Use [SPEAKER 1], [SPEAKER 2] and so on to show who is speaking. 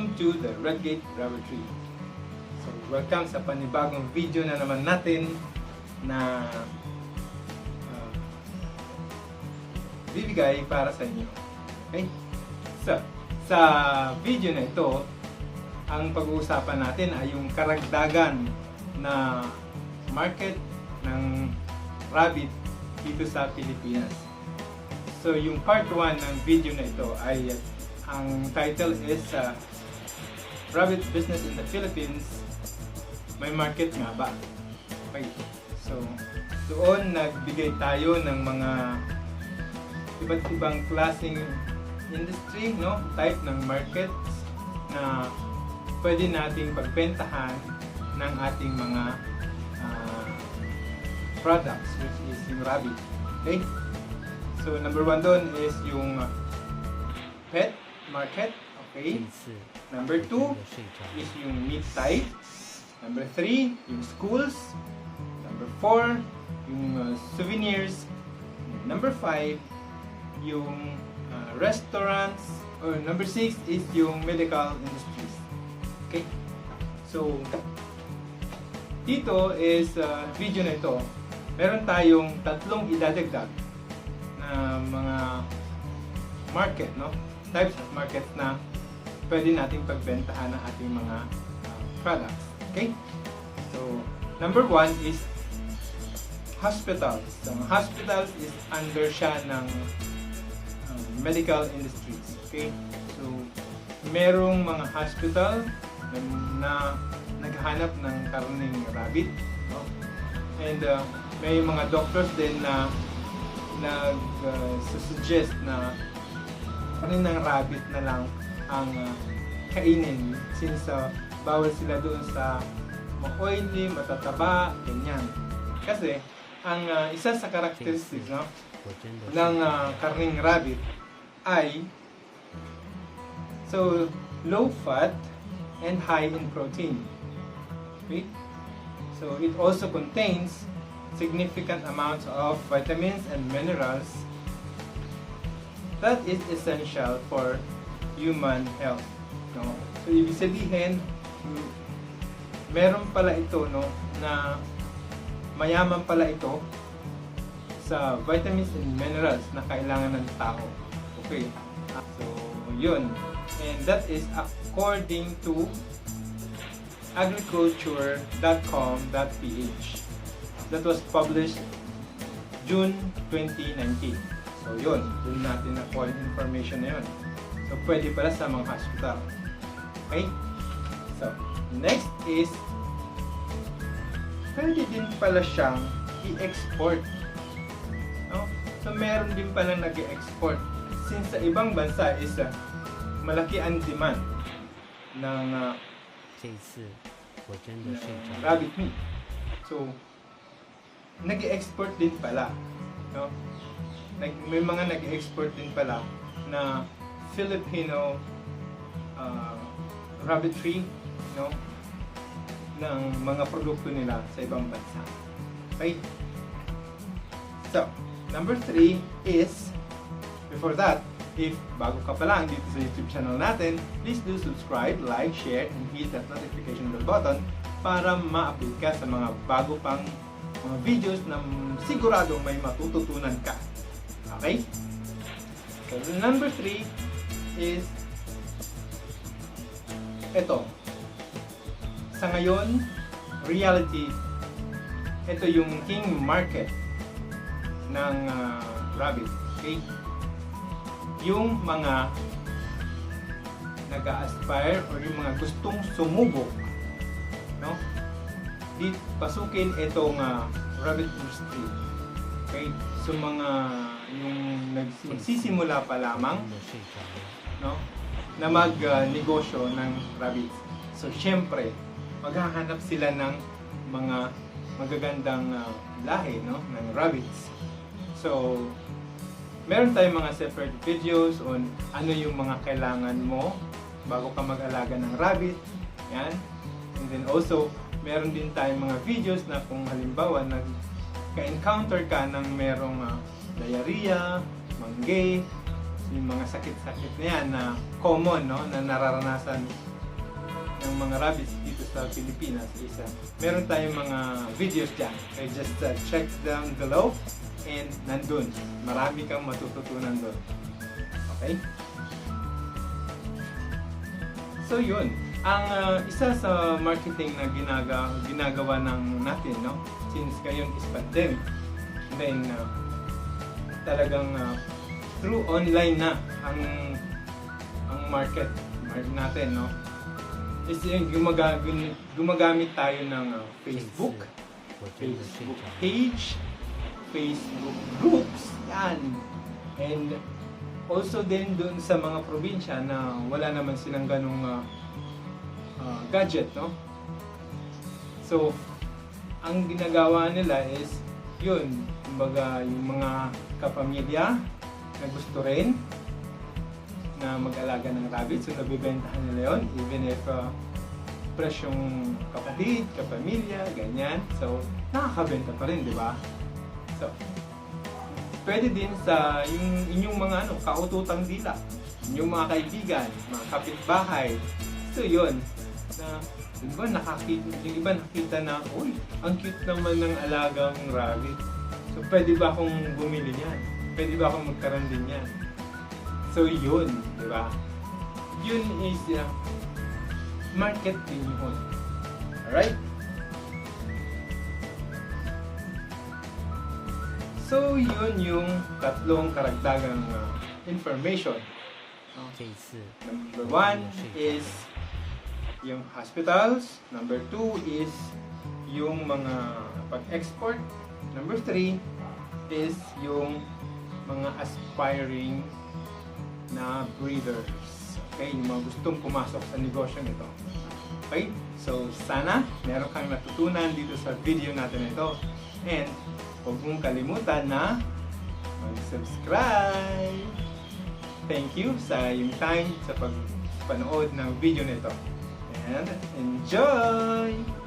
[SPEAKER 1] Welcome to the Redgate Rabbit Tree. So, welcome sa panibagong video na naman natin na bibigay para sa inyo. Okay? So, sa video na ito, ang pag-uusapan natin ay yung karagdagan na market ng rabbit dito sa Pilipinas. So, yung part 1 ng video na ito ay ang title is Rabbit Business in the Philippines, may market nga ba? Okay. So, doon nagbigay tayo ng mga iba't ibang klaseng industry, no? Type ng markets na pwede nating pagbentahan ng ating mga products, which is yung rabbit. Okay? So, number 1 doon is yung pet market. Okay? Number 2 is yung meat type. Number 3, yung schools. Number 4, yung souvenirs. Number 5, yung restaurants. Or number 6 is yung medical industries. Okay? So, dito is video na ito. Meron tayong tatlong idadagdag na mga market, no? Types of markets na pwede nating pagbentahan ng ating mga products. Okay? So, number 1 is hospitals. So, hospitals is under siya ng medical industries. Okay? So, merong mga hospital na naghahanap ng karning rabbit, no? And may mga doctors din na nag-suggest na kaninang rabbit na lang ang kainin since bawal sila doon sa ma-oily, matataba, ganyan. Kasi ang isa sa characteristics, no, ng karning rabbit ay so low fat and high in protein. Okay? So it also contains significant amounts of vitamins and minerals that is essential for human health. No? So, ibig sabihin, meron pala ito, no, na mayaman pala ito sa vitamins and minerals na kailangan ng tao. Okay. So, yun. And that is according to agriculture.com.ph. That was published June 2019. So, yun. Doon natin nakuha yung information na yun. So, pwede pala sa mga hospital. Okay? So, next is pwede din pala siyang i-export. No? So, meron din pala nag-i-export. Since sa ibang bansa is malaki ang demand ng rabbit meat. So, nag-i-export din pala. No? May mga nag-export din pala na Filipino rabbitry, no, ng mga produkto nila sa ibang bansa. Okay? So, number 3 is, before that, if bago ka pa lang dito sa YouTube channel natin, please do subscribe, like, share, and hit that notification bell button para ma-update ka sa mga bago pang mga videos na siguradong may matututunan ka. Okay? So, number 3 is ito. Sa ngayon, reality, ito yung king market ng rabbit. Okay? Yung mga nag-aspire or yung mga gustong sumubok, no? Pasukin itong rabbit industry. Okay? So, mga yung magsisimula pa lamang, no, na mag-negosyo ng rabbit. So, syempre, maghahanap sila ng mga magagandang lahi, no, ng rabbits. So, meron tayong mga separate videos on ano yung mga kailangan mo bago ka mag-alaga ng rabbit. Yan. And then also, meron din tayong mga videos na kung halimbawa nagka-encounter ka ng merong diarrhea, mangge, yung mga sakit-sakit na yan na common, no, na nararanasan ng mga rabbits dito sa Pilipinas is meron tayong mga videos dyan. Okay, just check down below and nandun. Marami kang matututunan doon. Okay? So yun, ang isa sa marketing na ginagawa natin, no? Since ngayon is pandemic, then talagang through online na ang market natin, no? Is yung gumagamit tayo ng Facebook page, Facebook groups, yan. And also din doon sa mga probinsya na wala naman silang ganong gadget, no? So, ang ginagawa nila is yun, kumbaga yung mga kapamilya na gusto rin na mag-alaga ng rabbit, so nabibentahan nila yun even if presyong kapatid, kapamilya, ganyan. So, nakakabenta pa rin, di ba? So, pwede din sa yung inyong mga kaututang dila, inyong mga kaibigan, mga kapitbahay. So, yun. Na, yung iba nakita na, uy, ang cute naman ng alagang rabbit. So, pwede ba akong bumili niyan? Pwede ba akong magkaroon din yan? So, yun, di ba? Yun is market din yun. Alright? So, yun yung tatlong karagdagang information. Number 1 is yung hospitals. Number 2 is yung mga pag-export. Number 3 is yung mga aspiring na breeders. Okay, yung mga gustong pumasok sa negosyo nito. Okay, so sana meron kang natutunan dito sa video natin ito. And huwag mong kalimutan na mag-subscribe. Thank you sa iyong time sa pagpanood ng video nito. And enjoy!